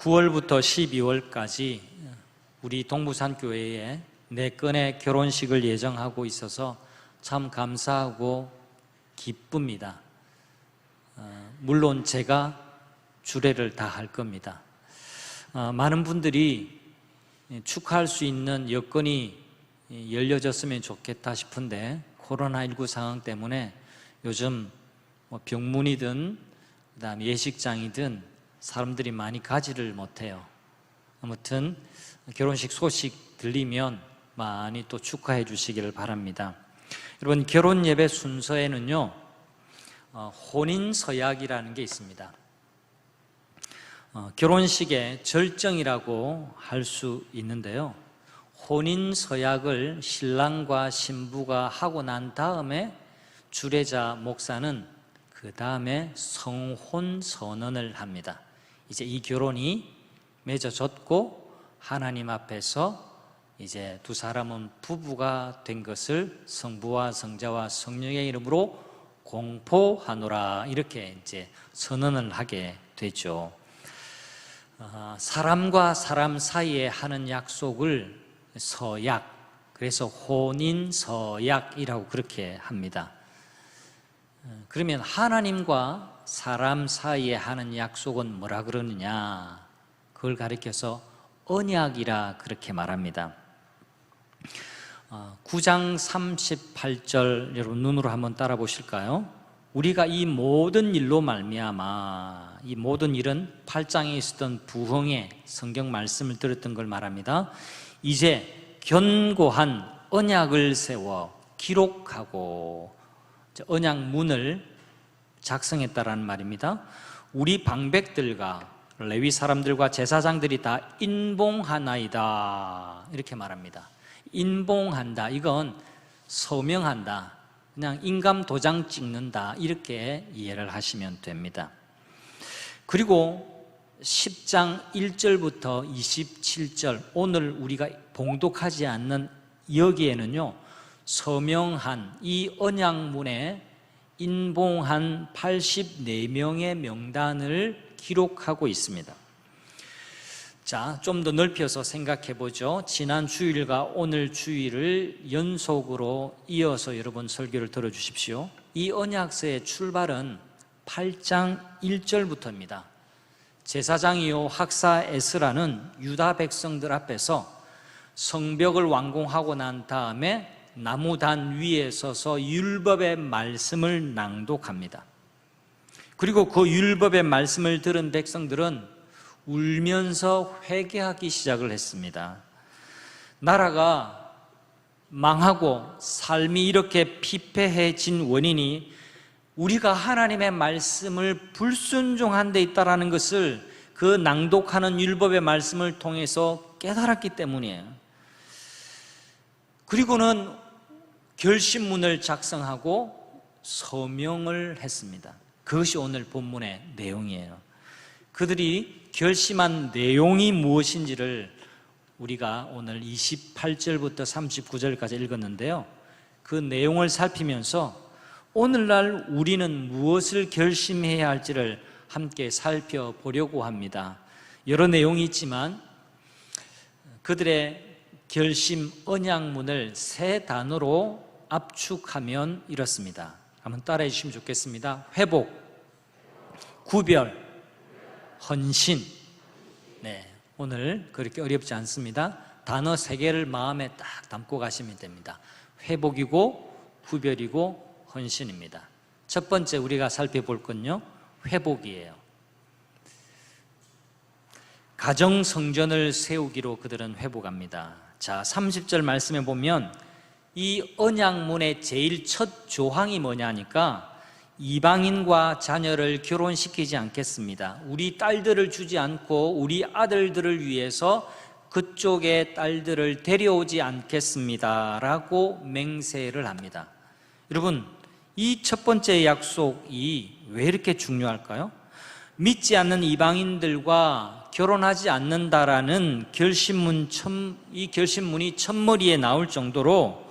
9월부터 12월까지 우리 동부산교회에 4건의 결혼식을 예정하고 있어서 참 감사하고 기쁩니다. 물론 제가 주례를 다 할 겁니다. 많은 분들이 축하할 수 있는 여건이 열려졌으면 좋겠다 싶은데 코로나19 상황 때문에 요즘 병문이든 그다음에 예식장이든 사람들이 많이 가지를 못해요. 아무튼 결혼식 소식 들리면 많이 또 축하해 주시기를 바랍니다. 여러분, 결혼 예배 순서에는요 혼인서약이라는 게 있습니다. 결혼식의 절정이라고 할 수 있는데요, 혼인서약을 신랑과 신부가 하고 난 다음에 주례자 목사는 그 다음에 성혼선언을 합니다. 이제 이 결혼이 맺어졌고 하나님 앞에서 이제 두 사람은 부부가 된 것을 성부와 성자와 성령의 이름으로 공포하노라, 이렇게 이제 선언을 하게 되죠. 사람과 사람 사이에 하는 약속을 서약, 그래서 혼인서약이라고 그렇게 합니다. 그러면 하나님과 사람 사이에 하는 약속은 뭐라 그러느냐? 그걸 가리켜서 언약이라 그렇게 말합니다. 9장 38절 여러분 눈으로 한번 따라 보실까요? 우리가 이 모든 일로 말미암아, 이 모든 일은 8장에 있었던 부흥의 성경 말씀을 들었던 걸 말합니다. 이제 견고한 언약을 세워 기록하고, 언약문을 작성했다라는 말입니다. 우리 방백들과 레위 사람들과 제사장들이 다 인봉하나이다, 이렇게 말합니다. 인봉한다, 이건 서명한다, 그냥 인감 도장 찍는다, 이렇게 이해를 하시면 됩니다. 그리고 10장 1절부터 27절, 오늘 우리가 봉독하지 않는 여기에는요 서명한, 이 언약문에 인봉한 84명의 명단을 기록하고 있습니다. 자, 좀 더 넓혀서 생각해 보죠. 지난 주일과 오늘 주일을 연속으로 이어서 여러분 설교를 들어주십시오. 이 언약서의 출발은 8장 1절부터입니다. 제사장이요 학사 에스라는 유다 백성들 앞에서 성벽을 완공하고 난 다음에 나무단 위에 서서 율법의 말씀을 낭독합니다. 그리고 그 율법의 말씀을 들은 백성들은 울면서 회개하기 시작을 했습니다. 나라가 망하고 삶이 이렇게 피폐해진 원인이 우리가 하나님의 말씀을 불순종한 데 있다는 것을 그 낭독하는 율법의 말씀을 통해서 깨달았기 때문이에요. 그리고는 결심문을 작성하고 서명을 했습니다. 그것이 오늘 본문의 내용이에요. 그들이 결심한 내용이 무엇인지를 우리가 오늘 28절부터 39절까지 읽었는데요, 그 내용을 살피면서 오늘날 우리는 무엇을 결심해야 할지를 함께 살펴보려고 합니다. 여러 내용이 있지만 그들의 결심 언약문을 3단어로 압축하면 이렇습니다. 한번 따라해 주시면 좋겠습니다. 회복, 구별, 헌신. 네, 오늘 그렇게 어렵지 않습니다. 단어 3개를 마음에 딱 담고 가시면 됩니다. 회복이고 구별이고 헌신입니다. 첫 번째 우리가 살펴볼 건요 회복이에요. 가정 성전을 세우기로 그들은 회복합니다. 자, 30절 말씀에 보면 이 언약문의 제일 첫 조항이 뭐냐니까 이방인과 자녀를 결혼시키지 않겠습니다. 우리 딸들을 주지 않고 우리 아들들을 위해서 그쪽의 딸들을 데려오지 않겠습니다 라고 맹세를 합니다. 여러분, 이 첫 번째 약속이 왜 이렇게 중요할까요? 믿지 않는 이방인들과 결혼하지 않는다라는 이 결심문이 첫머리에 나올 정도로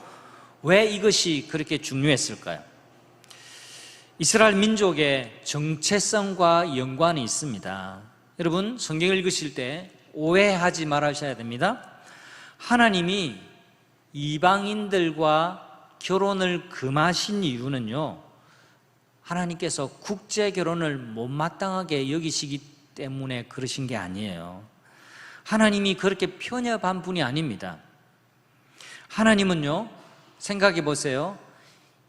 왜 이것이 그렇게 중요했을까요? 이스라엘 민족의 정체성과 연관이 있습니다. 여러분, 성경을 읽으실 때 오해하지 말으셔야 됩니다. 하나님이 이방인들과 결혼을 금하신 이유는요, 하나님께서 국제 결혼을 못마땅하게 여기시기 때문에 그러신 게 아니에요. 하나님이 그렇게 편협한 분이 아닙니다. 하나님은요, 생각해 보세요.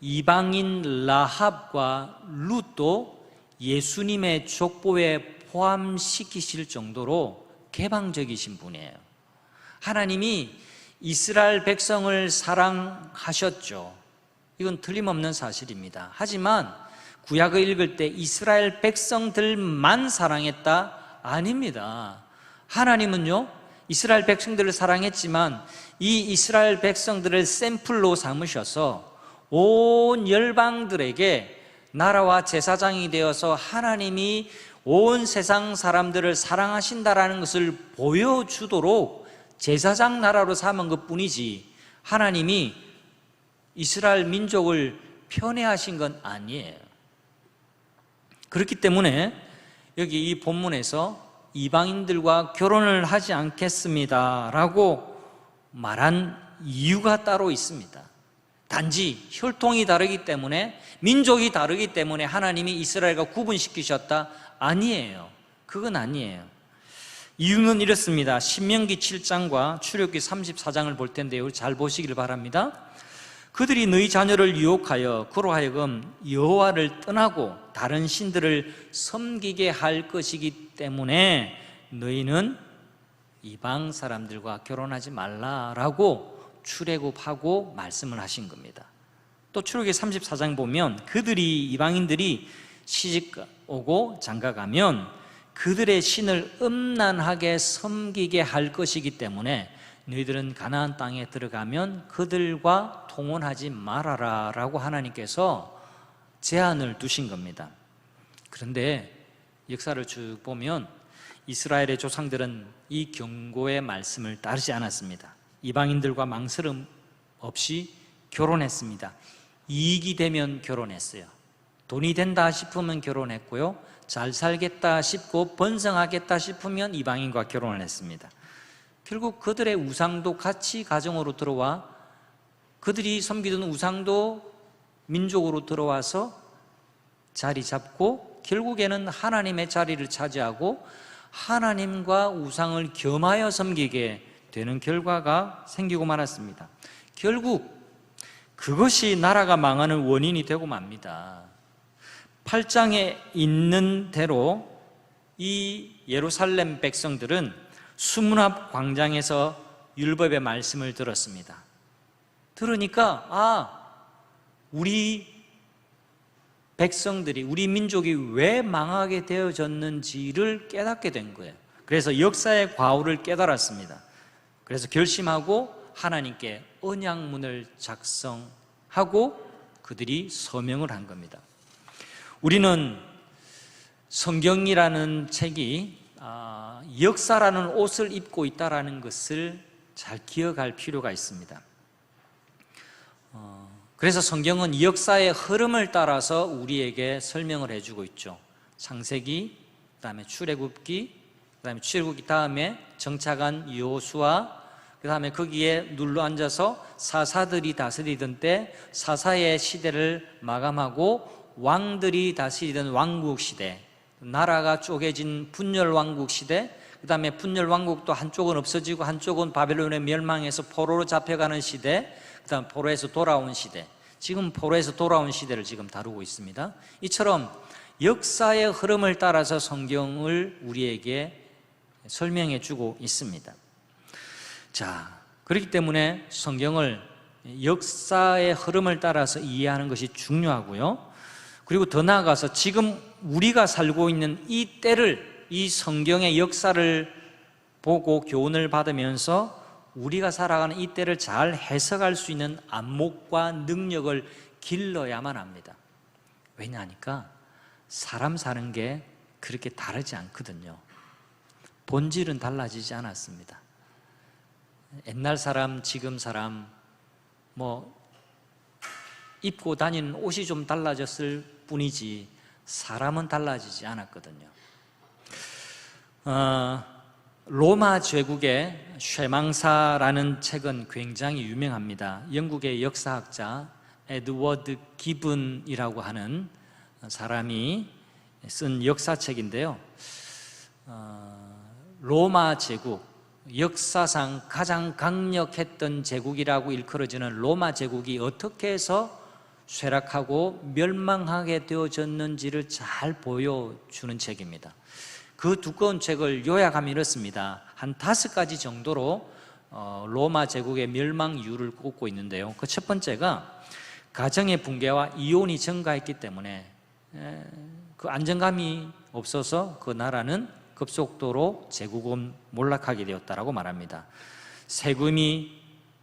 이방인 라합과 룻도 예수님의 족보에 포함시키실 정도로 개방적이신 분이에요. 하나님이 이스라엘 백성을 사랑하셨죠. 이건 틀림없는 사실입니다. 하지만 구약을 읽을 때 이스라엘 백성들만 사랑했다? 아닙니다. 하나님은요, 이스라엘 백성들을 사랑했지만 이 이스라엘 백성들을 샘플로 삼으셔서 온 열방들에게 나라와 제사장이 되어서 하나님이 온 세상 사람들을 사랑하신다라는 것을 보여주도록 제사장 나라로 삼은 것뿐이지, 하나님이 이스라엘 민족을 편애하신 건 아니에요. 그렇기 때문에 여기 이 본문에서 이방인들과 결혼을 하지 않겠습니다 라고 말한 이유가 따로 있습니다. 단지 혈통이 다르기 때문에, 민족이 다르기 때문에 하나님이 이스라엘과 구분시키셨다? 아니에요. 그건 아니에요. 이유는 이렇습니다. 신명기 7장과 출애굽기 34장을 볼 텐데요, 잘 보시길 바랍니다. 그들이 너희 자녀를 유혹하여 그로 하여금 여호와를 떠나고 다른 신들을 섬기게 할 것이기 때문에 너희는 이방 사람들과 결혼하지 말라라고 출애굽하고 말씀을 하신 겁니다. 또 출애굽기 34장 보면 그들이, 이방인들이 시집 오고 장가가면 그들의 신을 음란하게 섬기게 할 것이기 때문에 너희들은 가나안 땅에 들어가면 그들과 통혼하지 말아라 라고 하나님께서 제한을 두신 겁니다. 그런데 역사를 쭉 보면 이스라엘의 조상들은 이 경고의 말씀을 따르지 않았습니다. 이방인들과 망설임 없이 결혼했습니다. 이익이 되면 결혼했어요. 돈이 된다 싶으면 결혼했고요, 잘 살겠다 싶고 번성하겠다 싶으면 이방인과 결혼을 했습니다. 결국 그들의 우상도 같이 가정으로 들어와 그들이 섬기던 우상도 민족으로 들어와서 자리 잡고 결국에는 하나님의 자리를 차지하고 하나님과 우상을 겸하여 섬기게 되는 결과가 생기고 말았습니다. 결국 그것이 나라가 망하는 원인이 되고 맙니다. 8장에 있는 대로 이 예루살렘 백성들은 수문 앞 광장에서 율법의 말씀을 들었습니다. 들으니까 우리 백성들이, 우리 민족이 왜 망하게 되어졌는지를 깨닫게 된 거예요. 그래서 역사의 과오를 깨달았습니다. 그래서 결심하고 하나님께 언약문을 작성하고 그들이 서명을 한 겁니다. 우리는 성경이라는 책이 역사라는 옷을 입고 있다는 것을 잘 기억할 필요가 있습니다. 그래서 성경은 역사의 흐름을 따라서 우리에게 설명을 해주고 있죠. 창세기, 그 다음에 출애굽기, 그 다음에 출애굽기 다음에 정착한 여호수아, 그 다음에 거기에 눌러앉아서 사사들이 다스리던 때 사사의 시대를 마감하고 왕들이 다스리던 왕국 시대, 나라가 쪼개진 분열왕국 시대, 그 다음에 분열왕국도 한쪽은 없어지고 한쪽은 바벨론에 멸망해서 포로로 잡혀가는 시대, 그 다음 포로에서 돌아온 시대, 지금 포로에서 돌아온 시대를 지금 다루고 있습니다. 이처럼 역사의 흐름을 따라서 성경을 우리에게 설명해 주고 있습니다. 자, 그렇기 때문에 성경을 역사의 흐름을 따라서 이해하는 것이 중요하고요, 그리고 더 나아가서 지금 우리가 살고 있는 이 때를, 이 성경의 역사를 보고 교훈을 받으면서 우리가 살아가는 이 때를 잘 해석할 수 있는 안목과 능력을 길러야만 합니다. 왜냐하니까 사람 사는 게 그렇게 다르지 않거든요. 본질은 달라지지 않았습니다. 옛날 사람, 지금 사람, 입고 다니는 옷이 좀 달라졌을 뿐이지 사람은 달라지지 않았거든요. 로마 제국의 쇠망사라는 책은 굉장히 유명합니다. 영국의 역사학자 에드워드 기븐이라고 하는 사람이 쓴 역사책인데요. 로마 제국, 역사상 가장 강력했던 제국이라고 일컬어지는 로마 제국이 어떻게 해서 쇠락하고 멸망하게 되어졌는지를 잘 보여주는 책입니다. 그 두꺼운 책을 요약하면 이렇습니다. 한 5가지 정도로 로마 제국의 멸망 이유를 꼽고 있는데요. 그 첫 번째가 가정의 붕괴와 이혼이 증가했기 때문에 그 안정감이 없어서 그 나라는 급속도로 제국은 몰락하게 되었다라고 말합니다. 세금이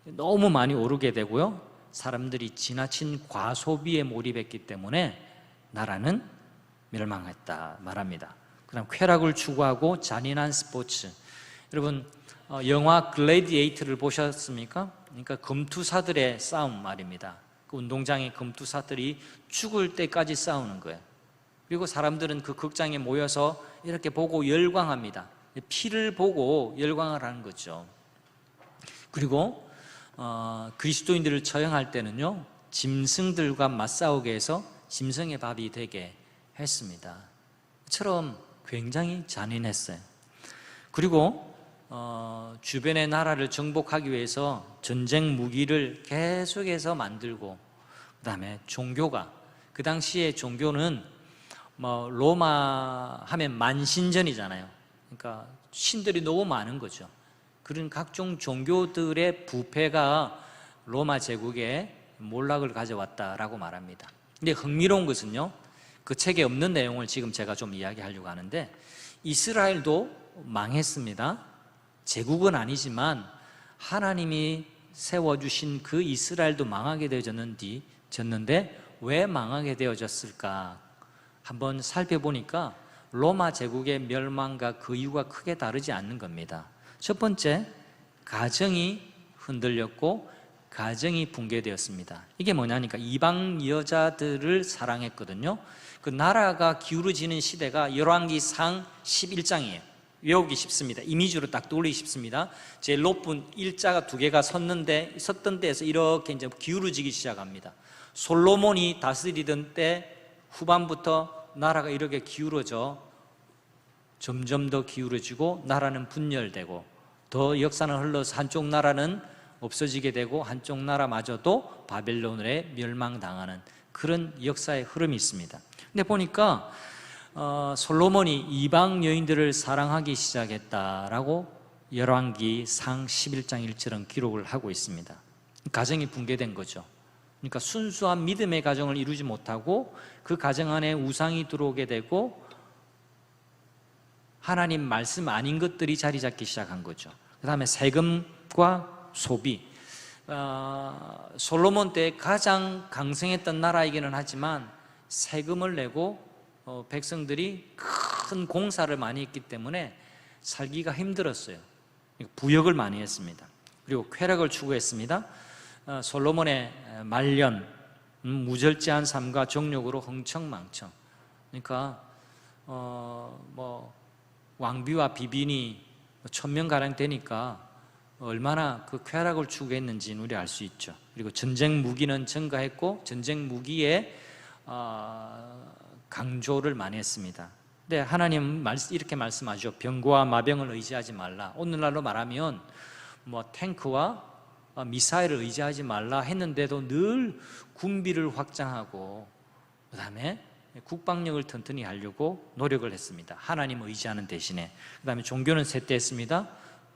너무 많이 오르게 되고요. 사람들이 지나친 과소비에 몰입했기 때문에 나라는 멸망했다 말합니다. 그다음 쾌락을 추구하고 잔인한 스포츠. 여러분 영화 글래디에이터를 보셨습니까? 그러니까 검투사들의 싸움 말입니다. 그 운동장에 검투사들이 죽을 때까지 싸우는 거예요. 그리고 사람들은 그 극장에 모여서 이렇게 보고 열광합니다. 피를 보고 열광을 하는 거죠. 그리고 그리스도인들을 처형할 때는요, 짐승들과 맞싸우게 해서 짐승의 밥이 되게 했습니다. 처럼 굉장히 잔인했어요. 그리고 주변의 나라를 정복하기 위해서 전쟁 무기를 계속해서 만들고, 그 다음에 종교가, 그 당시에 종교는 로마 하면 만신전이잖아요. 그러니까 신들이 너무 많은 거죠. 그런 각종 종교들의 부패가 로마 제국에 몰락을 가져왔다라고 말합니다. 근데 흥미로운 것은요, 그 책에 없는 내용을 지금 제가 좀 이야기하려고 하는데, 이스라엘도 망했습니다. 제국은 아니지만 하나님이 세워주신 그 이스라엘도 망하게 되어졌는데 왜 망하게 되어졌을까? 한번 살펴보니까 로마 제국의 멸망과 그 이유가 크게 다르지 않는 겁니다. 첫 번째, 가정이 흔들렸고 가정이 붕괴되었습니다. 이게 뭐냐니까 이방 여자들을 사랑했거든요. 그 나라가 기울어지는 시대가 열왕기상 11장이에요. 외우기 쉽습니다. 이미지로 딱 떠올리기 쉽습니다. 제일 높은 일자가 2개가 섰던 데에서 이렇게 이제 기울어지기 시작합니다. 솔로몬이 다스리던 때 후반부터 나라가 이렇게 기울어져 점점 더 기울어지고 나라는 분열되고 더 역사는 흘러서 한쪽 나라는 없어지게 되고 한쪽 나라마저도 바벨론에 멸망당하는 그런 역사의 흐름이 있습니다. 근데 보니까 솔로몬이 이방 여인들을 사랑하기 시작했다라고 열왕기상 11장 1절은 기록을 하고 있습니다. 가정이 붕괴된 거죠. 그러니까 순수한 믿음의 가정을 이루지 못하고 그 가정 안에 우상이 들어오게 되고 하나님 말씀 아닌 것들이 자리 잡기 시작한 거죠. 그 다음에 세금과 소비. 솔로몬 때 가장 강성했던 나라이기는 하지만 세금을 내고 백성들이 큰 공사를 많이 했기 때문에 살기가 힘들었어요. 부역을 많이 했습니다. 그리고 쾌락을 추구했습니다. 솔로몬의 말년, 무절제한 삶과 정욕으로 흥청망청. 그러니까 왕비와 비빈이 1000명가량 되니까 얼마나 그 쾌락을 추구했는지는 우리 알 수 있죠. 그리고 전쟁 무기는 증가했고 전쟁 무기에 강조를 많이 했습니다. 근데 하나님 이렇게 말씀하죠. 병거와 마병을 의지하지 말라. 오늘날로 말하면 탱크와 미사일을 의지하지 말라 했는데도 늘 군비를 확장하고 그 다음에 국방력을 튼튼히 하려고 노력을 했습니다. 하나님을 의지하는 대신에. 그 다음에 종교는 쇠퇴했습니다.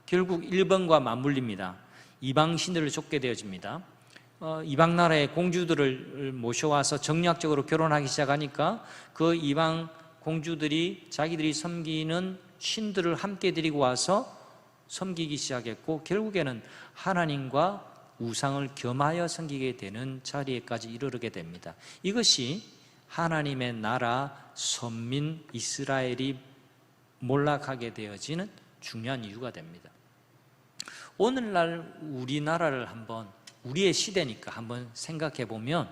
결국 일본과 맞물립니다. 이방 신들을 쫓게 되어집니다. 이방 나라의 공주들을 모셔와서 정략적으로 결혼하기 시작하니까 그 이방 공주들이 자기들이 섬기는 신들을 함께 데리고 와서 섬기기 시작했고 결국에는 하나님과 우상을 겸하여 섬기게 되는 자리에까지 이르게 됩니다. 이것이 하나님의 나라 선민 이스라엘이 몰락하게 되어지는 중요한 이유가 됩니다. 오늘날 우리나라를 한번 우리의 시대니까 한번 생각해 보면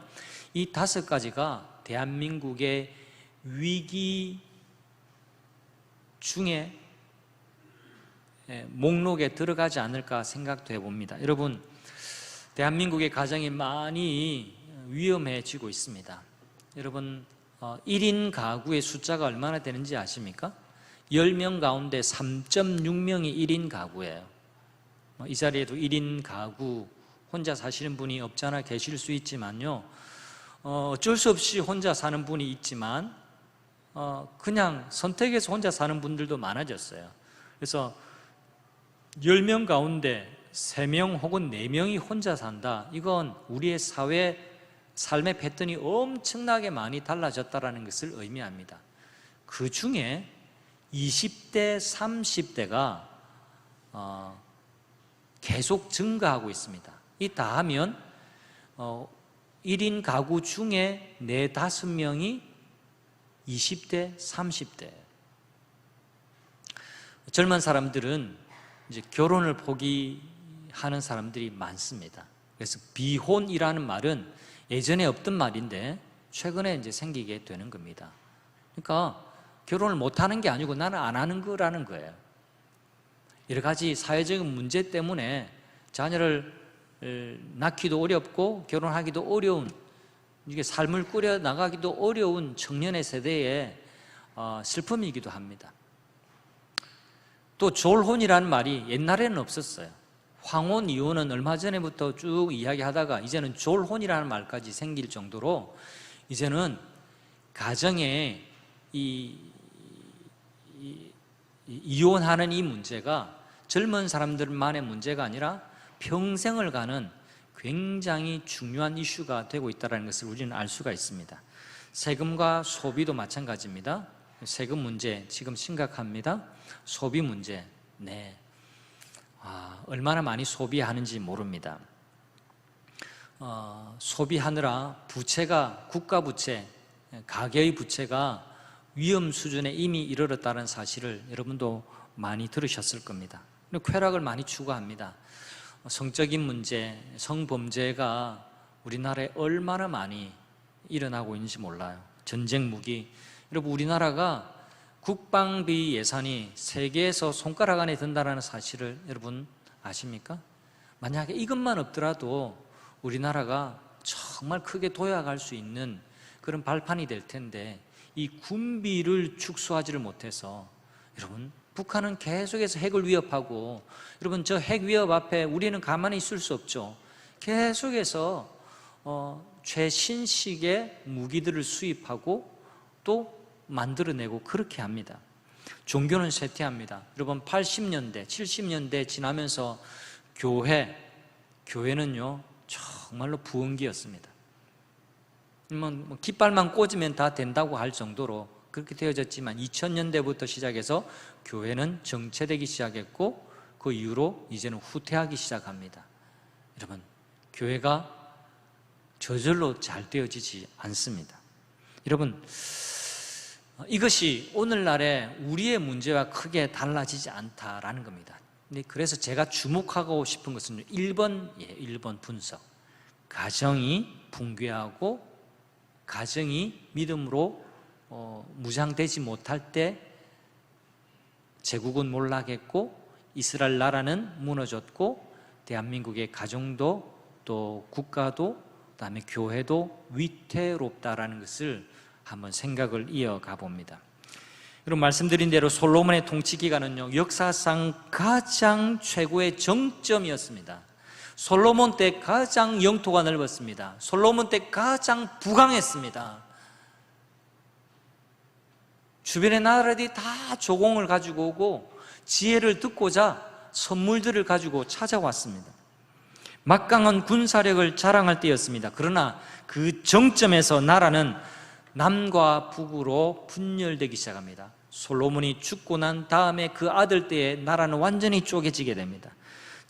이 5가지가 대한민국의 위기 중에 목록에 들어가지 않을까 생각도 해봅니다. 여러분, 대한민국의 가정이 많이 위험해지고 있습니다. 여러분, 1인 가구의 숫자가 얼마나 되는지 아십니까? 10명 가운데 3.6명이 1인 가구예요. 이 자리에도 1인 가구 혼자 사시는 분이 없지 않아 계실 수 있지만요, 어쩔 수 없이 혼자 사는 분이 있지만 그냥 선택해서 혼자 사는 분들도 많아졌어요. 그래서 10명 가운데 3명 혹은 4명이 혼자 산다. 이건 우리의 사회 삶의 패턴이 엄청나게 많이 달라졌다는 것을 의미합니다. 그 중에 20대, 30대가 계속 증가하고 있습니다. 이 다 하면 1인 가구 중에 4, 5명이 20대, 30대. 젊은 사람들은 이제 결혼을 포기하는 사람들이 많습니다. 그래서 비혼이라는 말은 예전에 없던 말인데 최근에 이제 생기게 되는 겁니다. 그러니까 결혼을 못하는 게 아니고 나는 안 하는 거라는 거예요. 여러 가지 사회적인 문제 때문에 자녀를 낳기도 어렵고 결혼하기도 어려운, 이게 삶을 꾸려 나가기도 어려운 청년의 세대의 슬픔이기도 합니다. 또 졸혼이라는 말이 옛날에는 없었어요. 황혼, 이혼은 얼마 전에부터 쭉 이야기하다가 이제는 졸혼이라는 말까지 생길 정도로 이제는 가정에 이혼하는 이 문제가 젊은 사람들만의 문제가 아니라 평생을 가는 굉장히 중요한 이슈가 되고 있다는 것을 우리는 알 수가 있습니다. 세금과 소비도 마찬가지입니다. 세금 문제 지금 심각합니다. 소비 문제, 얼마나 많이 소비하는지 모릅니다. 소비하느라 부채가, 국가 부채, 가계의 부채가 위험 수준에 이미 이르렀다는 사실을 여러분도 많이 들으셨을 겁니다. 쾌락을 많이 추구합니다. 성적인 문제, 성범죄가 우리나라에 얼마나 많이 일어나고 있는지 몰라요. 전쟁 무기. 여러분, 우리나라가 국방비 예산이 세계에서 손가락 안에 든다는 사실을 여러분 아십니까? 만약에 이것만 없더라도 우리나라가 정말 크게 도약할 수 있는 그런 발판이 될 텐데 이 군비를 축소하지를 못해서 여러분, 북한은 계속해서 핵을 위협하고, 여러분 저 핵 위협 앞에 우리는 가만히 있을 수 없죠. 계속해서 최신식의 무기들을 수입하고 또 만들어내고 그렇게 합니다. 종교는 쇠퇴합니다. 여러분 80년대, 70년대 지나면서 교회는요 정말로 부흥기였습니다. 뭐 깃발만 꽂으면 다 된다고 할 정도로 그렇게 되어졌지만 2000년대부터 시작해서 교회는 정체되기 시작했고 그 이후로 이제는 후퇴하기 시작합니다. 여러분, 교회가 저절로 잘 되어지지 않습니다. 여러분, 이것이 오늘날의 우리의 문제와 크게 달라지지 않다라는 겁니다. 그래서 제가 주목하고 싶은 것은 1번 분석. 가정이 붕괴하고 가정이 믿음으로 무장되지 못할 때 제국은 몰락했고 이스라엘 나라는 무너졌고 대한민국의 가정도 또 국가도 그다음에 교회도 위태롭다라는 것을 한번 생각을 이어가 봅니다. 여러분, 말씀드린 대로 솔로몬의 통치 기간은요 역사상 가장 최고의 정점이었습니다. 솔로몬 때 가장 영토가 넓었습니다. 솔로몬 때 가장 부강했습니다. 주변의 나라들이 다 조공을 가지고 오고 지혜를 듣고자 선물들을 가지고 찾아왔습니다. 막강한 군사력을 자랑할 때였습니다. 그러나 그 정점에서 나라는 남과 북으로 분열되기 시작합니다. 솔로몬이 죽고 난 다음에 그 아들 때에 나라는 완전히 쪼개지게 됩니다.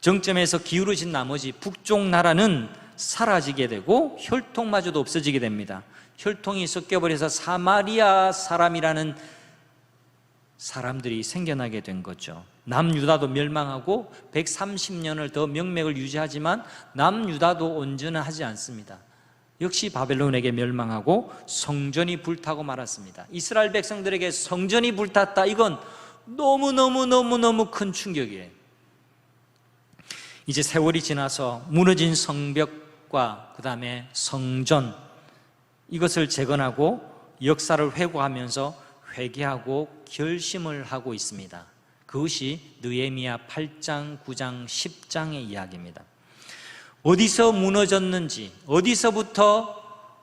정점에서 기울어진 나머지 북쪽 나라는 사라지게 되고 혈통마저도 없어지게 됩니다. 혈통이 섞여버려서 사마리아 사람이라는 사람들이 생겨나게 된 거죠. 남유다도 멸망하고 130년을 더 명맥을 유지하지만 남유다도 온전하지 않습니다. 역시 바벨론에게 멸망하고 성전이 불타고 말았습니다. 이스라엘 백성들에게 성전이 불탔다. 이건 너무너무 큰 충격이에요. 이제 세월이 지나서 무너진 성벽과 그 다음에 성전, 이것을 재건하고 역사를 회고하면서 회개하고 결심을 하고 있습니다. 그것이 느헤미야 8장, 9장, 10장의 이야기입니다. 어디서 무너졌는지, 어디서부터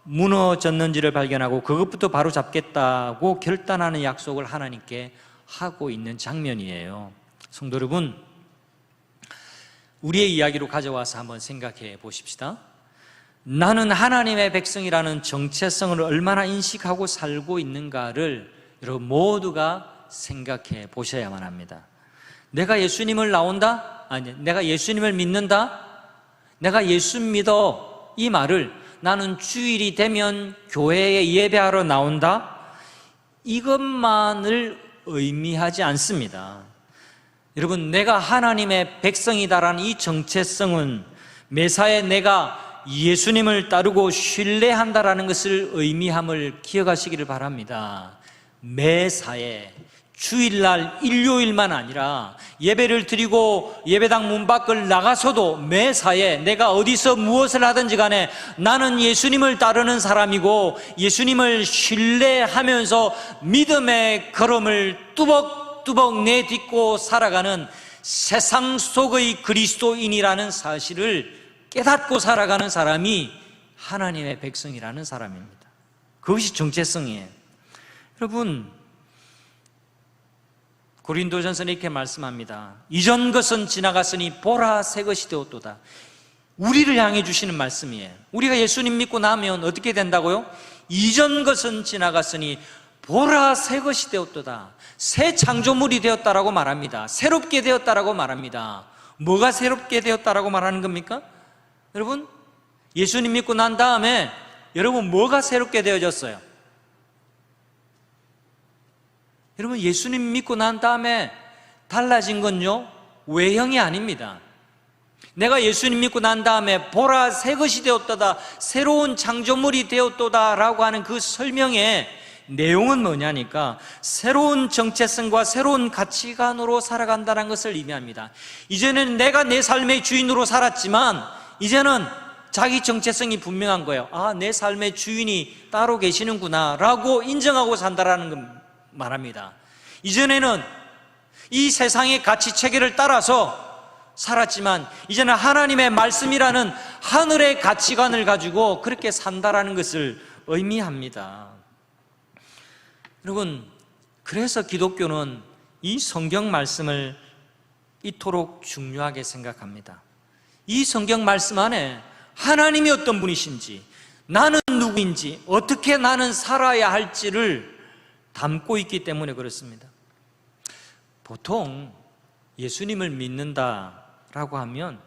무너졌는지를 발견하고 그것부터 바로 잡겠다고 결단하는 약속을 하나님께 하고 있는 장면이에요. 성도 여러분, 우리의 이야기로 가져와서 한번 생각해 보십시다. 나는 하나님의 백성이라는 정체성을 얼마나 인식하고 살고 있는가를 여러분 모두가 생각해 보셔야만 합니다. 내가 예수님을 나온다? 아니, 내가 예수님을 믿는다? 내가 예수 믿어, 이 말을 나는 주일이 되면 교회에 예배하러 나온다? 이것만을 의미하지 않습니다. 여러분, 내가 하나님의 백성이다라는 이 정체성은 매사에 내가 예수님을 따르고 신뢰한다라는 것을 의미함을 기억하시기를 바랍니다. 매사에, 주일날, 일요일만 아니라 예배를 드리고 예배당 문 밖을 나가서도 매사에 내가 어디서 무엇을 하든지 간에 나는 예수님을 따르는 사람이고 예수님을 신뢰하면서 믿음의 걸음을 뚜벅뚜벅 내딛고 살아가는 세상 속의 그리스도인이라는 사실을 깨닫고 살아가는 사람이 하나님의 백성이라는 사람입니다. 그것이 정체성이에요. 여러분, 고린도전서는 이렇게 말씀합니다. 이전 것은 지나갔으니 보라 새 것이 되었도다. 우리를 향해 주시는 말씀이에요. 우리가 예수님 믿고 나면 어떻게 된다고요? 이전 것은 지나갔으니 보라 새 것이 되었도다. 새 창조물이 되었다라고 말합니다. 새롭게 되었다라고 말합니다. 뭐가 새롭게 되었다라고 말하는 겁니까? 여러분, 예수님 믿고 난 다음에 여러분 뭐가 새롭게 되어졌어요? 여러분, 예수님 믿고 난 다음에 달라진 건요, 외형이 아닙니다. 내가 예수님 믿고 난 다음에 보라 새 것이 되었도다, 새로운 창조물이 되었도다 라고 하는 그 설명의 내용은 뭐냐니까 새로운 정체성과 새로운 가치관으로 살아간다는 것을 의미합니다. 이제는 내가 내 삶의 주인으로 살았지만 이제는 자기 정체성이 분명한 거예요. 아, 내 삶의 주인이 따로 계시는구나 라고 인정하고 산다라는 겁니다. 말합니다. 이전에는 이 세상의 가치 체계를 따라서 살았지만 이제는 하나님의 말씀이라는 하늘의 가치관을 가지고 그렇게 산다라는 것을 의미합니다. 여러분, 그래서 기독교는 이 성경 말씀을 이토록 중요하게 생각합니다. 이 성경 말씀 안에 하나님이 어떤 분이신지, 나는 누구인지, 어떻게 나는 살아야 할지를 담고 있기 때문에 그렇습니다. 보통 예수님을 믿는다라고 하면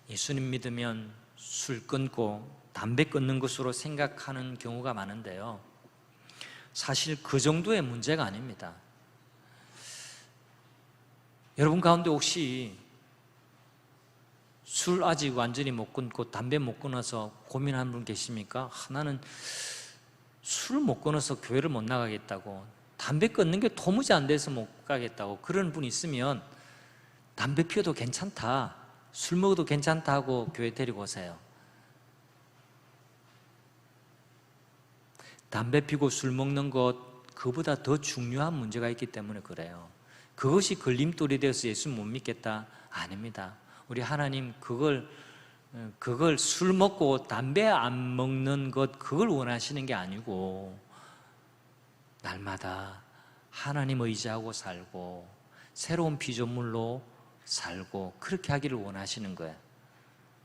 예수님 믿으면 술 끊고 담배 끊는 것으로 생각하는 경우가 많은데요, 사실 그 정도의 문제가 아닙니다. 여러분 가운데 혹시 술 아직 완전히 못 끊고 담배 못 끊어서 고민하는 분 계십니까? 나는 술 못 끊어서 교회를 못 나가겠다고, 담배 끊는 게 도무지 안 돼서 못 가겠다고 그런 분 있으면 담배 피워도 괜찮다, 술 먹어도 괜찮다 하고 교회 데리고 오세요. 담배 피고 술 먹는 것, 그보다 더 중요한 문제가 있기 때문에 그래요. 그것이 걸림돌이 되어서 예수 못 믿겠다? 아닙니다. 우리 하나님 그걸 술 먹고 담배 안 먹는 것, 그걸 원하시는 게 아니고 날마다 하나님 의지하고 살고 새로운 피조물로 살고 그렇게 하기를 원하시는 거예요.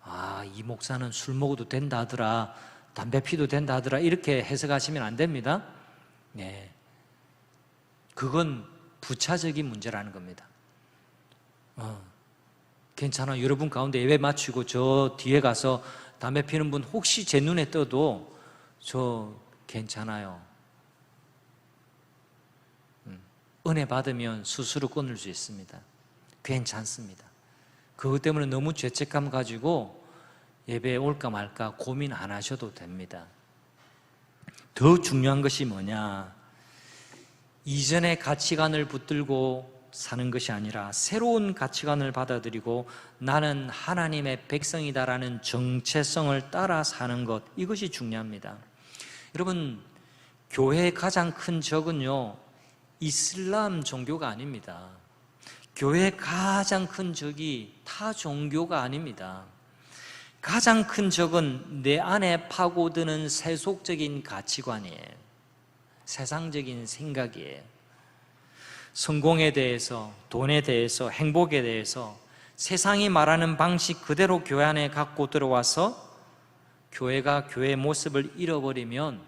아, 이 목사는 술 먹어도 된다 하더라, 담배 피도 된다 하더라, 이렇게 해석하시면 안 됩니다. 네, 그건 부차적인 문제라는 겁니다. 괜찮아, 여러분 가운데 예배 마치고 저 뒤에 가서 담배 피는 분 혹시 제 눈에 떠도 저 괜찮아요. 은혜 받으면 스스로 끊을 수 있습니다. 괜찮습니다. 그것 때문에 너무 죄책감 가지고 예배에 올까 말까 고민 안 하셔도 됩니다. 더 중요한 것이 뭐냐, 이전의 가치관을 붙들고 사는 것이 아니라 새로운 가치관을 받아들이고 나는 하나님의 백성이다라는 정체성을 따라 사는 것, 이것이 중요합니다. 여러분, 교회의 가장 큰 적은요, 이슬람 종교가 아닙니다. 교회의 가장 큰 적이 타 종교가 아닙니다. 가장 큰 적은 내 안에 파고드는 세속적인 가치관이에요. 세상적인 생각이에요. 성공에 대해서, 돈에 대해서, 행복에 대해서 세상이 말하는 방식 그대로 교회 안에 갖고 들어와서 교회가 교회의 모습을 잃어버리면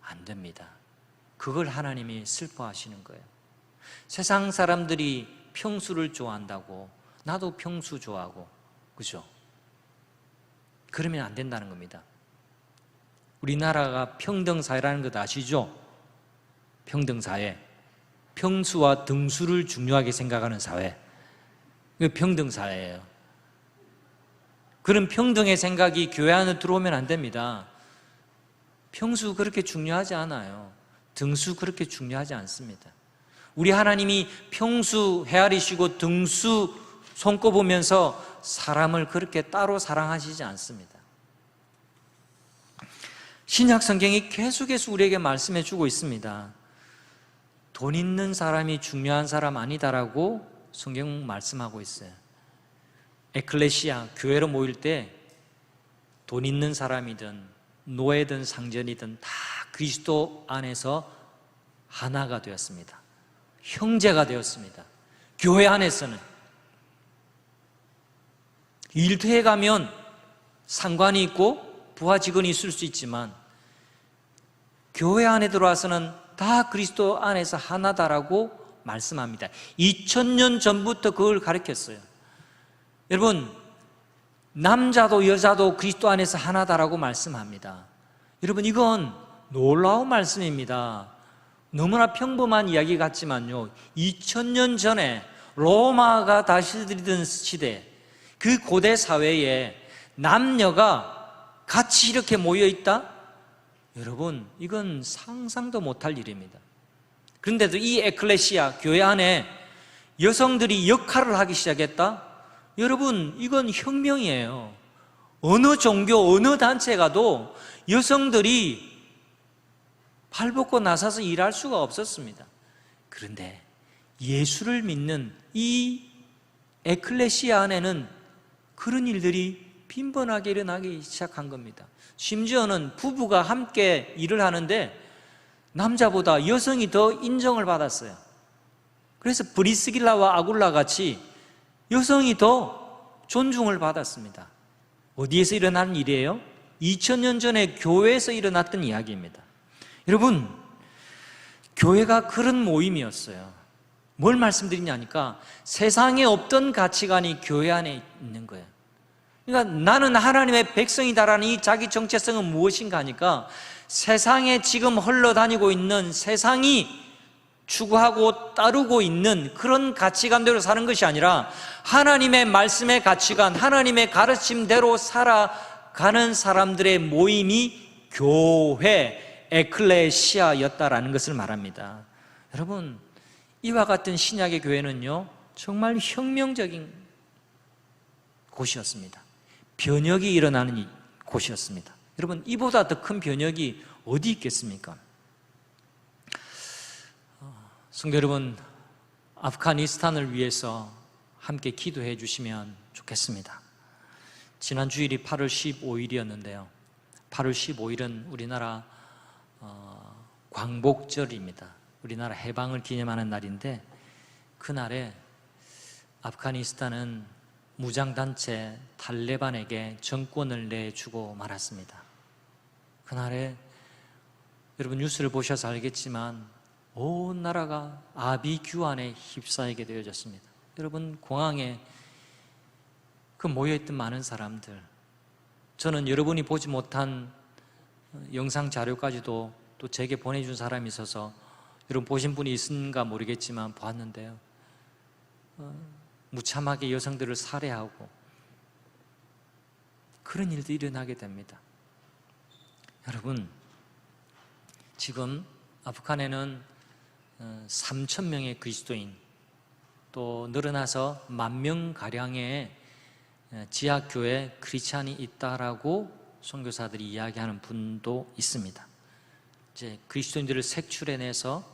안 됩니다. 그걸 하나님이 슬퍼하시는 거예요. 세상 사람들이 평수를 좋아한다고 나도 평수 좋아하고, 그죠? 그러면 안 된다는 겁니다. 우리나라가 평등사회라는 것 아시죠? 평등사회. 평수와 등수를 중요하게 생각하는 사회. 이거 평등사회예요. 그런 평등의 생각이 교회 안에 들어오면 안 됩니다. 평수 그렇게 중요하지 않아요. 등수 그렇게 중요하지 않습니다. 우리 하나님이 평수 헤아리시고 등수 손꼽으면서 사람을 그렇게 따로 사랑하시지 않습니다. 신약 성경이 계속해서 우리에게 말씀해 주고 있습니다. 돈 있는 사람이 중요한 사람 아니다라고 성경 말씀하고 있어요. 에클레시아, 교회로 모일 때 돈 있는 사람이든 노예든 상전이든 다 그리스도 안에서 하나가 되었습니다. 형제가 되었습니다. 교회 안에서는. 일터에 가면 상관이 있고 부하 직원이 있을 수 있지만 교회 안에 들어와서는 다 그리스도 안에서 하나다라고 말씀합니다. 2000년 전부터 그걸 가르쳤어요. 여러분, 남자도 여자도 그리스도 안에서 하나다라고 말씀합니다. 여러분, 이건 놀라운 말씀입니다. 너무나 평범한 이야기 같지만요, 2000년 전에 로마가 다스리던 시대, 그 고대 사회에 남녀가 같이 이렇게 모여있다? 여러분, 이건 상상도 못할 일입니다. 그런데도 이 에클레시아, 교회 안에 여성들이 역할을 하기 시작했다? 여러분, 이건 혁명이에요. 어느 종교, 어느 단체 가도 여성들이 발벗고 나서서 일할 수가 없었습니다. 그런데 예수를 믿는 이 에클레시아 안에는 그런 일들이 빈번하게 일어나기 시작한 겁니다. 심지어는 부부가 함께 일을 하는데 남자보다 여성이 더 인정을 받았어요. 그래서 브리스길라와 아굴라 같이 여성이 더 존중을 받았습니다. 어디에서 일어난 일이에요? 2000년 전에 교회에서 일어났던 이야기입니다. 여러분, 교회가 그런 모임이었어요. 뭘 말씀드리냐니까 세상에 없던 가치관이 교회 안에 있는 거예요. 그러니까 나는 하나님의 백성이다라는 이 자기 정체성은 무엇인가 하니까 세상에 지금 흘러다니고 있는, 세상이 추구하고 따르고 있는 그런 가치관대로 사는 것이 아니라 하나님의 말씀의 가치관, 하나님의 가르침대로 살아가는 사람들의 모임이 교회, 에클레시아였다라는 것을 말합니다. 여러분, 이와 같은 신약의 교회는요, 정말 혁명적인 곳이었습니다. 변혁이 일어나는 곳이었습니다. 여러분, 이보다 더 큰 변혁이 어디 있겠습니까? 성도 여러분, 아프가니스탄을 위해서 함께 기도해 주시면 좋겠습니다. 지난 주일이 8월 15일이었는데요 8월 15일은 우리나라 광복절입니다. 우리나라 해방을 기념하는 날인데, 그날에 아프가니스탄은 무장단체 탈레반에게 정권을 내주고 말았습니다. 그날에 여러분 뉴스를 보셔서 알겠지만 온 나라가 아비규환에 휩싸이게 되어졌습니다. 여러분, 공항에 그 모여있던 많은 사람들, 저는 여러분이 보지 못한 영상 자료까지도 또 제게 보내준 사람이 있어서 여러분 보신 분이 있는가 모르겠지만 보았는데요, 무참하게 여성들을 살해하고 그런 일도 일어나게 됩니다. 여러분, 지금 아프간에는 3천 명의 그리스도인, 또 늘어나서 10,000,000가량의 지하교회 크리스찬이 있다라고 선교사들이 이야기하는 분도 있습니다. 이제 그리스도인들을 색출해내서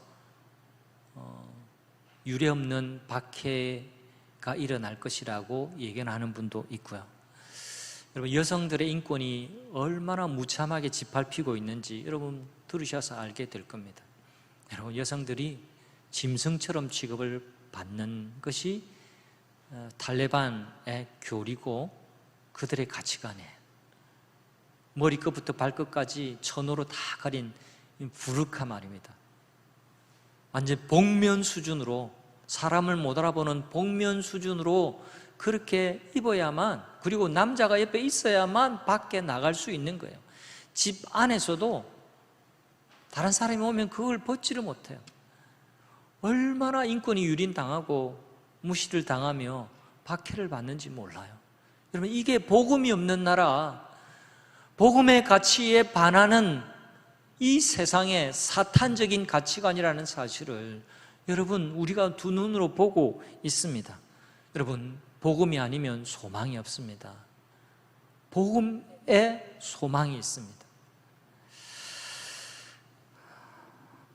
유례없는 박해가 일어날 것이라고 예견하는 분도 있고요. 여러분, 여성들의 인권이 얼마나 무참하게 짓밟히고 있는지 여러분 들으셔서 알게 될 겁니다. 여러분, 여성들이 짐승처럼 취급을 받는 것이 탈레반의 교리고 그들의 가치관이에요. 머리끝부터 발끝까지 천으로 다 가린 부르카 말입니다. 완전 복면 수준으로, 사람을 못 알아보는 복면 수준으로 그렇게 입어야만, 그리고 남자가 옆에 있어야만 밖에 나갈 수 있는 거예요. 집 안에서도 다른 사람이 오면 그걸 벗지를 못해요. 얼마나 인권이 유린당하고 무시를 당하며 박해를 받는지 몰라요. 여러분, 이게 복음이 없는 나라, 복음의 가치에 반하는 이 세상의 사탄적인 가치관이라는 사실을 여러분, 우리가 두 눈으로 보고 있습니다. 여러분, 복음이 아니면 소망이 없습니다. 복음에 소망이 있습니다.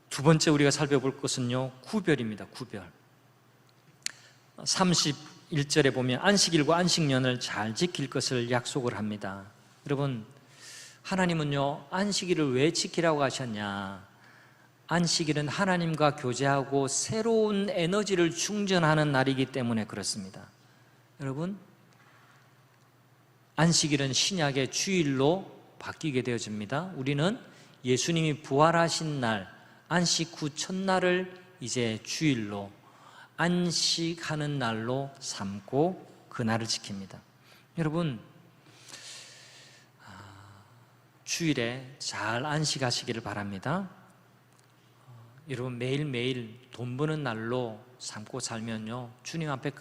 두 번째 우리가 살펴볼 것은요, 구별입니다. 구별. 31절에 보면 안식일과 안식년을 잘 지킬 것을 약속을 합니다. 여러분, 하나님은요, 안식일을 왜 지키라고 하셨냐? 안식일은 하나님과 교제하고 새로운 에너지를 충전하는 날이기 때문에 그렇습니다. 여러분, 안식일은 신약의 주일로 바뀌게 되어집니다. 우리는 예수님이 부활하신 날, 안식 후 첫날을 이제 주일로, 안식하는 날로 삼고 그 날을 지킵니다. 여러분, 주일에 잘 안식하시기를 바랍니다. 여러분, 매일매일 돈 버는 날로 삼고 살면요, 주님 앞에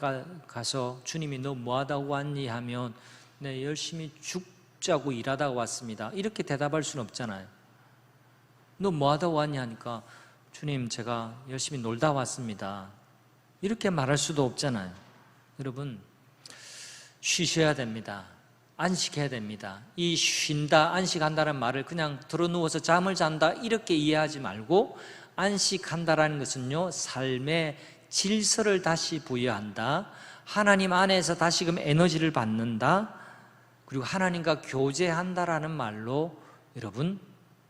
가서 주님이 너 뭐하다 왔니? 하면 네, 열심히 죽자고 일하다가 왔습니다, 이렇게 대답할 수는 없잖아요. 너 뭐하다 왔니? 하니까 주님, 제가 열심히 놀다 왔습니다, 이렇게 말할 수도 없잖아요. 여러분, 쉬셔야 됩니다. 안식해야 됩니다. 이 쉰다, 안식한다는 말을 그냥 들어누워서 잠을 잔다 이렇게 이해하지 말고, 안식한다라는 것은요, 삶의 질서를 다시 부여한다, 하나님 안에서 다시금 에너지를 받는다, 그리고 하나님과 교제한다라는 말로 여러분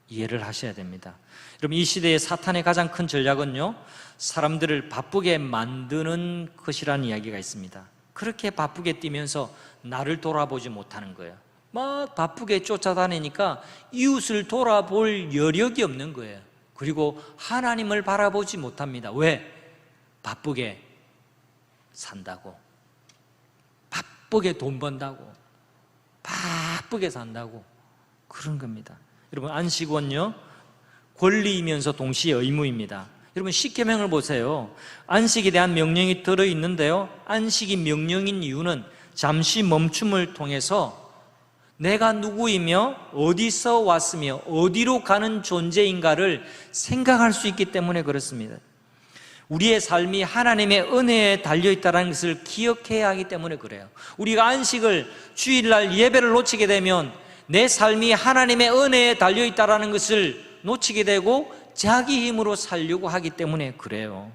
이해를 하셔야 됩니다. 여러분, 이 시대의 사탄의 가장 큰 전략은요, 사람들을 바쁘게 만드는 것이라는 이야기가 있습니다. 그렇게 바쁘게 뛰면서 나를 돌아보지 못하는 거예요. 막 바쁘게 쫓아다니니까 이웃을 돌아볼 여력이 없는 거예요. 그리고 하나님을 바라보지 못합니다. 왜? 바쁘게 산다고, 바쁘게 돈 번다고, 바쁘게 산다고, 그런 겁니다. 여러분, 안식은요, 권리이면서 동시에 의무입니다. 여러분, 십계명을 보세요. 안식에 대한 명령이 들어있는데요, 안식이 명령인 이유는 잠시 멈춤을 통해서 내가 누구이며 어디서 왔으며 어디로 가는 존재인가를 생각할 수 있기 때문에 그렇습니다. 우리의 삶이 하나님의 은혜에 달려있다는 것을 기억해야 하기 때문에 그래요. 우리가 안식을, 주일날 예배를 놓치게 되면 내 삶이 하나님의 은혜에 달려있다는 것을 놓치게 되고 자기 힘으로 살려고 하기 때문에 그래요.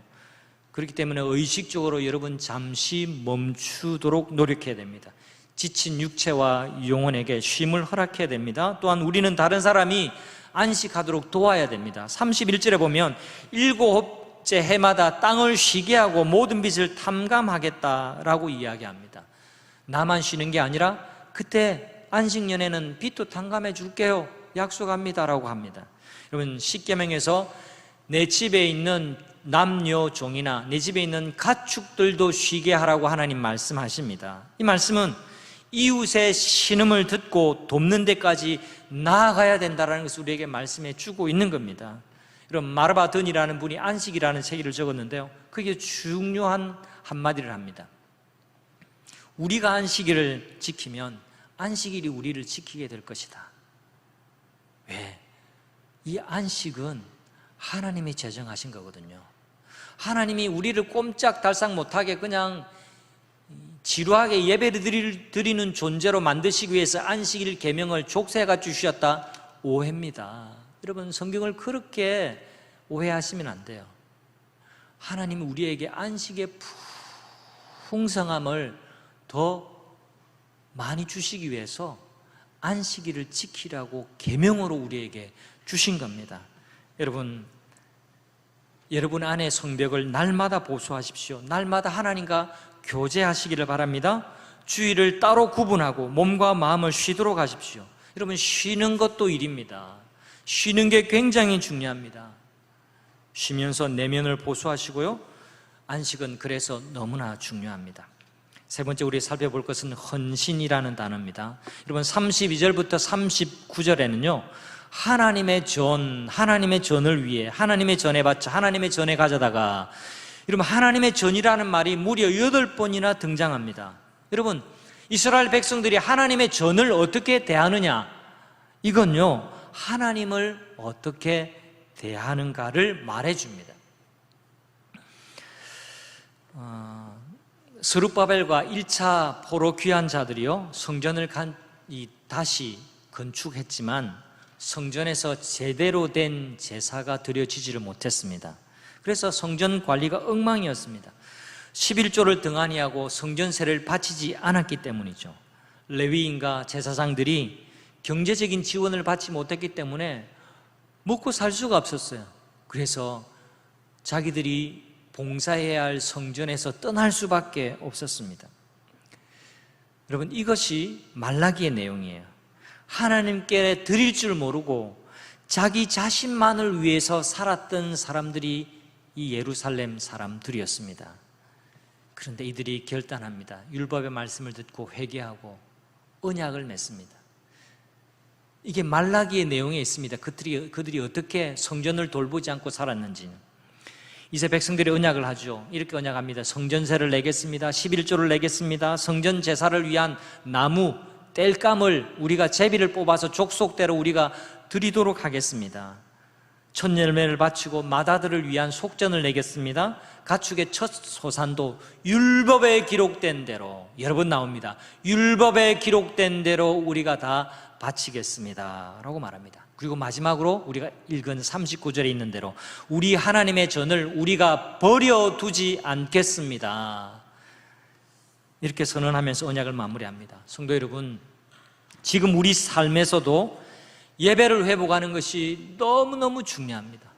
그렇기 때문에 의식적으로 여러분 잠시 멈추도록 노력해야 됩니다. 지친 육체와 영혼에게 쉼을 허락해야 됩니다. 또한 우리는 다른 사람이 안식하도록 도와야 됩니다. 31절에 보면 7째 해마다 땅을 쉬게 하고 모든 빚을 탐감하겠다라고 이야기합니다. 나만 쉬는 게 아니라 그때 안식년에는 빚도 탕감해 줄게요, 약속합니다라고 합니다. 여러분, 십계명에서 내 집에 있는 남녀 종이나 내 집에 있는 가축들도 쉬게 하라고 하나님 말씀하십니다. 이 말씀은 이웃의 신음을 듣고 돕는 데까지 나아가야 된다는 것을 우리에게 말씀해 주고 있는 겁니다. 여러분, 마르바든이라는 분이 안식이라는 책을 적었는데요, 그게 중요한 한마디를 합니다. 우리가 안식일을 지키면 안식일이 우리를 지키게 될 것이다. 왜? 이 안식은 하나님이 제정하신 거거든요. 하나님이 우리를 꼼짝달싹 못하게 그냥 지루하게 예배를 드리는 존재로 만드시기 위해서 안식일 계명을 족쇄가 주셨다? 오해입니다. 여러분, 성경을 그렇게 오해하시면 안 돼요. 하나님은 우리에게 안식의 풍성함을 더 많이 주시기 위해서 안식일을 지키라고 계명으로 우리에게 주신 겁니다. 여러분 안의 성벽을 날마다 보수하십시오. 날마다 하나님과 교제하시기를 바랍니다. 주일을 따로 구분하고 몸과 마음을 쉬도록 하십시오. 여러분, 쉬는 것도 일입니다. 쉬는 게 굉장히 중요합니다. 쉬면서 내면을 보수하시고요. 안식은 그래서 너무나 중요합니다. 세 번째 우리 살펴볼 것은 헌신이라는 단어입니다. 여러분, 32절부터 39절에는요 하나님의 전을 위해 하나님의 전에 바쳐 하나님의 전에 가져다가, 여러분, 하나님의 전이라는 말이 무려 8번이나 등장합니다. 여러분, 이스라엘 백성들이 하나님의 전을 어떻게 대하느냐, 이건요 하나님을 어떻게 대하는가를 말해줍니다. 스룹바벨과 1차 포로 귀환 자들이요 성전을 다시 건축했지만 성전에서 제대로 된 제사가 드려지지를 못했습니다. 그래서 성전 관리가 엉망이었습니다. 11조를 등한히 하고 성전세를 바치지 않았기 때문이죠. 레위인과 제사장들이 경제적인 지원을 받지 못했기 때문에 먹고 살 수가 없었어요. 그래서 자기들이 봉사해야 할 성전에서 떠날 수밖에 없었습니다. 여러분, 이것이 말라기의 내용이에요. 하나님께 드릴 줄 모르고 자기 자신만을 위해서 살았던 사람들이 이 예루살렘 사람들이었습니다. 그런데 이들이 결단합니다. 율법의 말씀을 듣고 회개하고 언약을 맺습니다. 이게 말라기의 내용에 있습니다. 그들이 어떻게 성전을 돌보지 않고 살았는지는. 이제 백성들이 언약을 하죠. 이렇게 언약합니다. 성전세를 내겠습니다. 11조를 내겠습니다. 성전 제사를 위한 나무 땔감을 우리가 제비를 뽑아서 족속대로 우리가 드리도록 하겠습니다. 첫 열매를 바치고 마다들을 위한 속전을 내겠습니다. 가축의 첫 소산도 율법에 기록된 대로, 여러 번 나옵니다. 율법에 기록된 대로 우리가 다 바치겠습니다 라고 말합니다. 그리고 마지막으로 우리가 읽은 39절에 있는 대로 우리 하나님의 전을 우리가 버려두지 않겠습니다, 이렇게 선언하면서 언약을 마무리합니다. 성도 여러분, 지금 우리 삶에서도 예배를 회복하는 것이 너무너무 중요합니다.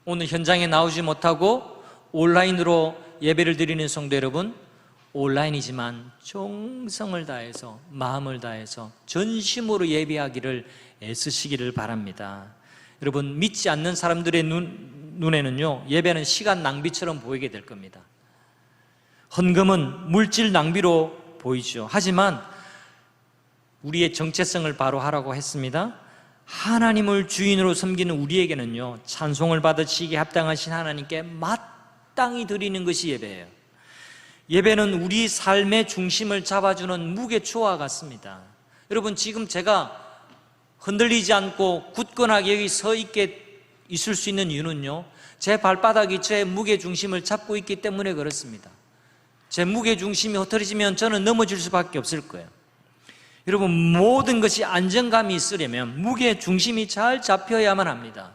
오늘 현장에 나오지 못하고 온라인으로 예배를 드리는 성도 여러분, 온라인이지만 정성을 다해서 마음을 다해서 전심으로 예배하기를 애쓰시기를 바랍니다. 여러분, 믿지 않는 사람들의 눈에는요 예배는 시간 낭비처럼 보이게 될 겁니다. 헌금은 물질 낭비로 보이죠. 하지만 우리의 정체성을 바로 하라고 했습니다. 하나님을 주인으로 섬기는 우리에게는요 찬송을 받으시기에 합당하신 하나님께 마땅히 드리는 것이 예배예요. 예배는 우리 삶의 중심을 잡아주는 무게추와 같습니다. 여러분, 지금 제가 흔들리지 않고 굳건하게 여기 서 있을 수 있는 이유는요 제 발바닥이 제 무게중심을 잡고 있기 때문에 그렇습니다. 제 무게중심이 흐트러지면 저는 넘어질 수밖에 없을 거예요. 여러분, 모든 것이 안정감이 있으려면 무게중심이 잘 잡혀야만 합니다.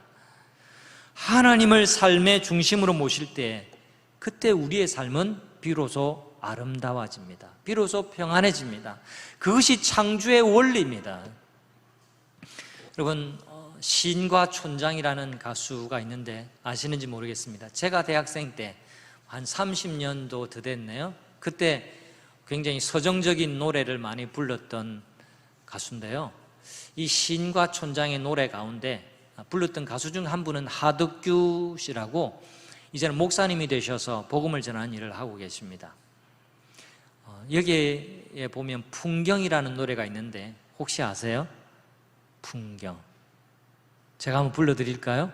하나님을 삶의 중심으로 모실 때 그때 우리의 삶은 비로소 아름다워집니다. 비로소 평안해집니다. 그것이 창조의 원리입니다. 여러분, 시인과 촌장이라는 가수가 있는데 아시는지 모르겠습니다. 제가 대학생 때 한 30년도 더 됐네요. 그때 굉장히 서정적인 노래를 많이 불렀던 가수인데요, 이 시인과 촌장의 노래 가운데 불렀던 가수 중 한 분은 하덕규 씨라고 이제는 목사님이 되셔서 복음을 전하는 일을 하고 계십니다. 여기에 보면 풍경이라는 노래가 있는데 혹시 아세요? 풍경. 제가 한번 불러드릴까요?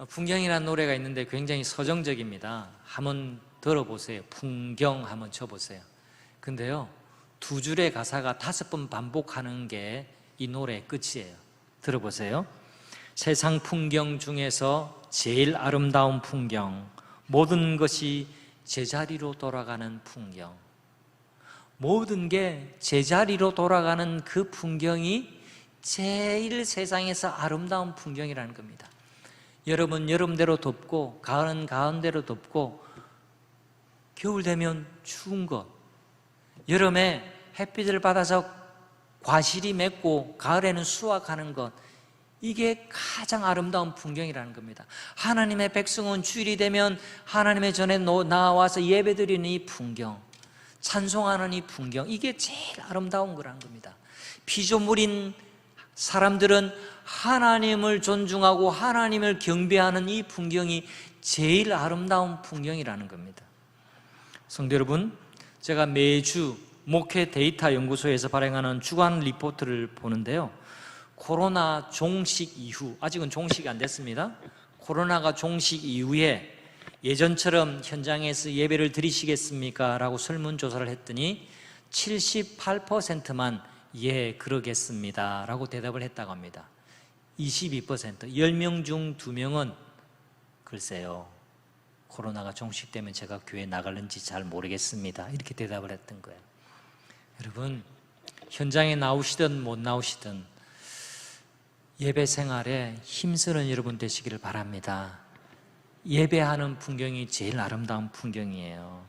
풍경이라는 노래가 있는데 굉장히 서정적입니다. 한번 들어보세요. 풍경 한번 쳐보세요. 근데요 2줄의 가사가 5번 반복하는 게 이 노래의 끝이에요. 들어보세요. 세상 풍경 중에서 제일 아름다운 풍경, 모든 것이 제자리로 돌아가는 풍경, 모든 게 제자리로 돌아가는 그 풍경이 제일 세상에서 아름다운 풍경이라는 겁니다. 여름은 여름대로 덥고 가을은 가을대로 덥고 겨울 되면 추운 것, 여름에 햇빛을 받아서 과실이 맺고 가을에는 수확하는 것, 이게 가장 아름다운 풍경이라는 겁니다. 하나님의 백성은 주일이 되면 하나님의 전에 나와서 예배드리는 이 풍경, 찬송하는 이 풍경, 이게 제일 아름다운 거라는 겁니다. 피조물인 사람들은 하나님을 존중하고 하나님을 경배하는 이 풍경이 제일 아름다운 풍경이라는 겁니다. 성도 여러분, 제가 매주 목회 데이터 연구소에서 발행하는 주간 리포트를 보는데요, 코로나 종식 이후, 아직은 종식이 안 됐습니다. 코로나가 종식 이후에 예전처럼 현장에서 예배를 드리시겠습니까? 라고 설문조사를 했더니 78%만 예, 그러겠습니다 라고 대답을 했다고 합니다. 22%, 10명 중 2명은 글쎄요, 코로나가 종식되면 제가 교회 나갈는지 잘 모르겠습니다, 이렇게 대답을 했던 거예요. 여러분, 현장에 나오시든 못 나오시든 예배 생활에 힘쓰는 여러분 되시기를 바랍니다. 예배하는 풍경이 제일 아름다운 풍경이에요.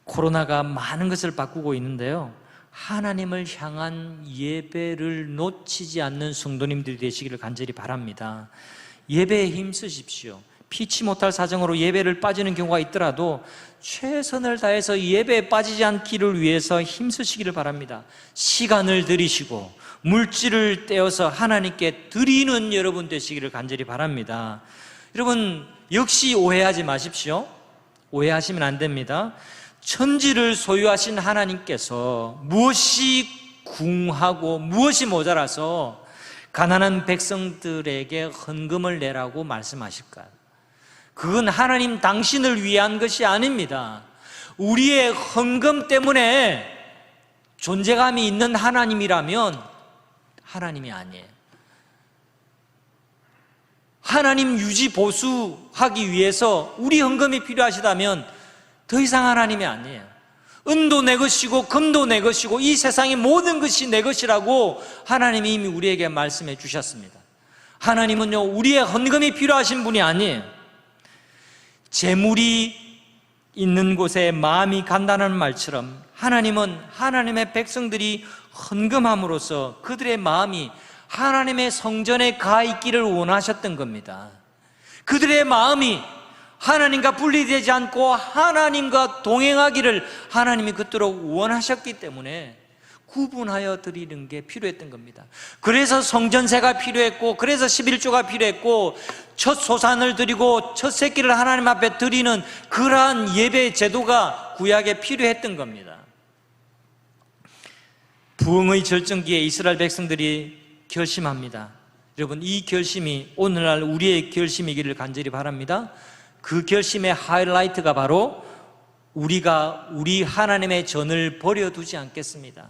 코로나가 많은 것을 바꾸고 있는데요, 하나님을 향한 예배를 놓치지 않는 성도님들이 되시기를 간절히 바랍니다. 예배에 힘쓰십시오. 피치 못할 사정으로 예배를 빠지는 경우가 있더라도 최선을 다해서 예배에 빠지지 않기를 위해서 힘쓰시기를 바랍니다. 시간을 들이시고 물질을 떼어서 하나님께 드리는 여러분 되시기를 간절히 바랍니다. 여러분, 역시 오해하지 마십시오. 오해하시면 안 됩니다. 천지를 소유하신 하나님께서 무엇이 궁하고 무엇이 모자라서 가난한 백성들에게 헌금을 내라고 말씀하실까요? 그건 하나님 당신을 위한 것이 아닙니다. 우리의 헌금 때문에 존재감이 있는 하나님이라면 하나님이 아니에요. 하나님 유지 보수하기 위해서 우리 헌금이 필요하시다면 더 이상 하나님이 아니에요. 은도 내 것이고 금도 내 것이고 이 세상의 모든 것이 내 것이라고 하나님이 이미 우리에게 말씀해 주셨습니다. 하나님은요, 우리의 헌금이 필요하신 분이 아니에요. 재물이 있는 곳에 마음이 간다는 말처럼 하나님은 하나님의 백성들이 헌금함으로써 그들의 마음이 하나님의 성전에 가 있기를 원하셨던 겁니다. 그들의 마음이 하나님과 분리되지 않고 하나님과 동행하기를 하나님이 그토록 원하셨기 때문에 구분하여 드리는 게 필요했던 겁니다. 그래서 성전세가 필요했고, 그래서 11조가 필요했고, 첫 소산을 드리고 첫 새끼를 하나님 앞에 드리는 그러한 예배 제도가 구약에 필요했던 겁니다. 부흥의 절정기에 이스라엘 백성들이 결심합니다. 여러분, 이 결심이 오늘날 우리의 결심이기를 간절히 바랍니다. 그 결심의 하이라이트가 바로 우리가 우리 하나님의 전을 버려두지 않겠습니다.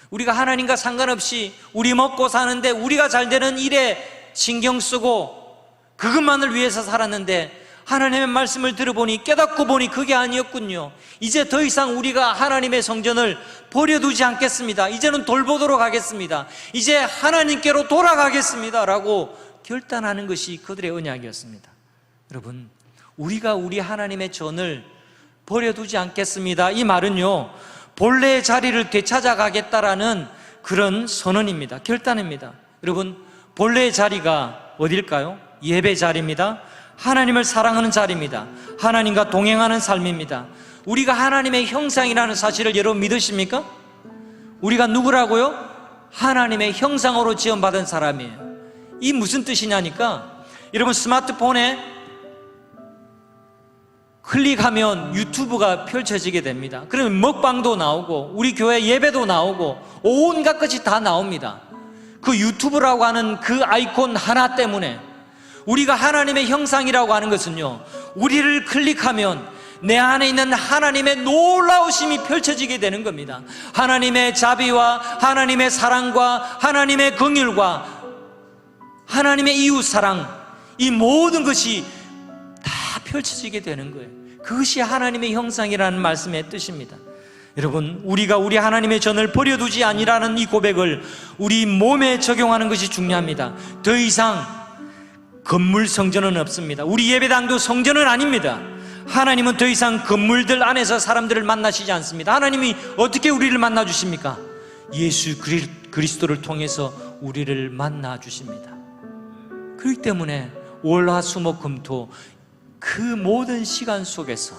우리가 하나님과 상관없이 우리 먹고 사는데 우리가 잘 되는 일에 신경 쓰고 그것만을 위해서 살았는데 하나님의 말씀을 들어보니, 깨닫고 보니 그게 아니었군요. 이제 더 이상 우리가 하나님의 성전을 버려두지 않겠습니다. 이제는 돌보도록 하겠습니다. 이제 하나님께로 돌아가겠습니다 라고 결단하는 것이 그들의 언약이었습니다. 여러분, 우리가 우리 하나님의 전을 버려두지 않겠습니다, 이 말은요, 본래의 자리를 되찾아가겠다라는 그런 선언입니다. 결단입니다. 여러분, 본래의 자리가 어딜까요? 예배 자리입니다. 하나님을 사랑하는 자리입니다. 하나님과 동행하는 삶입니다. 우리가 하나님의 형상이라는 사실을 여러분 믿으십니까? 우리가 누구라고요? 하나님의 형상으로 지음받은 사람이에요. 이 무슨 뜻이냐니까, 여러분 스마트폰에 클릭하면 유튜브가 펼쳐지게 됩니다. 그러면 먹방도 나오고 우리 교회 예배도 나오고 온갖 것이 다 나옵니다. 그 유튜브라고 하는 그 아이콘 하나 때문에 우리가 하나님의 형상이라고 하는 것은요, 우리를 클릭하면 내 안에 있는 하나님의 놀라우심이 펼쳐지게 되는 겁니다. 하나님의 자비와 하나님의 사랑과 하나님의 긍휼과 하나님의 이웃사랑, 이 모든 것이 다 펼쳐지게 되는 거예요. 그것이 하나님의 형상이라는 말씀의 뜻입니다. 여러분, 우리가 우리 하나님의 전을 버려두지 아니라는 이 고백을 우리 몸에 적용하는 것이 중요합니다. 더 이상 건물 성전은 없습니다. 우리 예배당도 성전은 아닙니다. 하나님은 더 이상 건물들 안에서 사람들을 만나시지 않습니다. 하나님이 어떻게 우리를 만나 주십니까? 예수 그리스도를 통해서 우리를 만나 주십니다. 그렇기 때문에 월화수목금토 그 모든 시간 속에서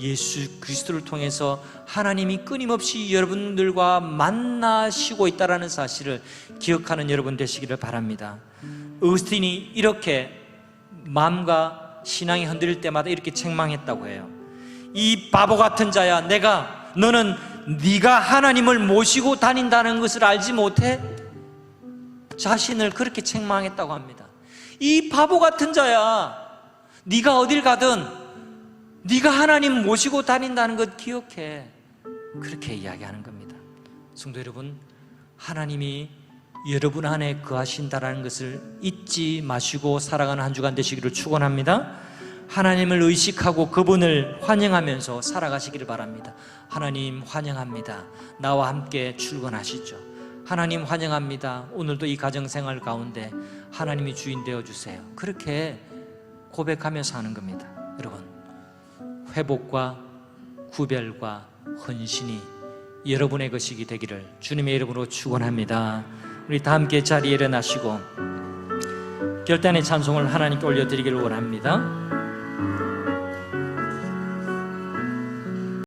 예수 그리스도를 통해서 하나님이 끊임없이 여러분들과 만나시고 있다는 사실을 기억하는 여러분 되시기를 바랍니다. 어거스틴이 이렇게 마음과 신앙이 흔들릴 때마다 이렇게 책망했다고 해요. 이 바보 같은 자야, 너는 네가 하나님을 모시고 다닌다는 것을 알지 못해? 자신을 그렇게 책망했다고 합니다. 이 바보 같은 자야, 네가 어딜 가든 네가 하나님 모시고 다닌다는 것 기억해. 그렇게 이야기하는 겁니다. 성도 여러분, 하나님이 여러분 안에 거하신다는 것을 잊지 마시고 살아가는 한 주간 되시기를 축원합니다. 하나님을 의식하고 그분을 환영하면서 살아가시기를 바랍니다. 하나님 환영합니다. 나와 함께 출근하시죠. 하나님 환영합니다. 오늘도 이 가정생활 가운데 하나님이 주인 되어주세요. 그렇게 고백하며 사는 겁니다. 여러분, 회복과 구별과 헌신이 여러분의 것이기 되기를 주님의 이름으로 축원합니다. 우리 다 함께 자리에 일어나시고 결단의 찬송을 하나님께 올려드리기를 원합니다.